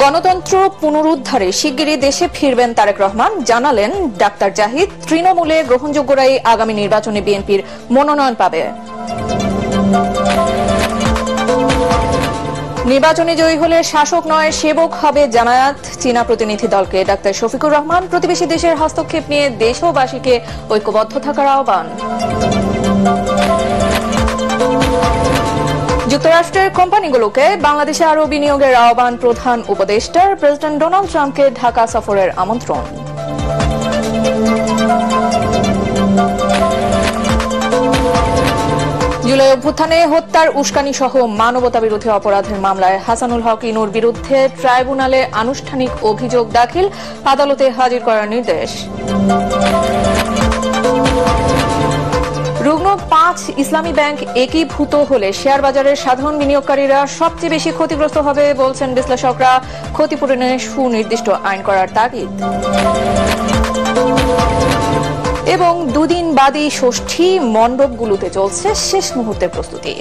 গণতন্ত্র পুনরুদ্ধারে শিগগিরই দেশে ফিরবেন তারেক রহমান, জানালেন ডাক্তার জাহিদ। তৃণমূলে গ্রহণযোগ্যরাই আগামী নির্বাচনে বিএনপির মনোনয়ন পাবে। নির্বাচনে জয়ী হলে শাসক নয় সেবক হবে জামায়াত, চীনা প্রতিনিধি দলকে ডাক্তার শফিকুর রহমান। প্রতিবেশী দেশের হস্তক্ষেপ নিয়ে দেশবাসীকে ঐক্যবদ্ধ থাকার আহ্বান। যুক্তরাষ্ট্রের কোম্পানিগুলোকে বাংলাদেশে আরও বিনিয়োগের আহ্বান প্রধান উপদেষ্টার। প্রেসিডেন্ট ডোনাল্ড ট্রাম্পকে ঢাকা সফরের আমন্ত্রণ। জুলাই অভ্যুত্থানে হত্যার উস্কানি সহ মানবতাবিরোধী অপরাধের মামলায় হাসানুল হক ইনুর বিরুদ্ধে ট্রাইব্যুনালে আনুষ্ঠানিক অভিযোগ দাখিল, আদালতে হাজির করার নির্দেশ। রুগ্ন ৫ ইসলামী ব্যাংক একীভূত হলে শেয়ার বাজারের সাধারণ বিনিয়োগকারীরা সবচেয়ে বেশি ক্ষতিগ্রস্ত হবে বলছেন বিশ্লেষকরা। ক্ষতিপূরণে সুনির্দিষ্ট আইন করার তাগিদ। এবং দুদিন বাদী ষষ্ঠী মণ্ডপগুলোতে চলছে শেষ মুহূর্তের প্রস্তুতি।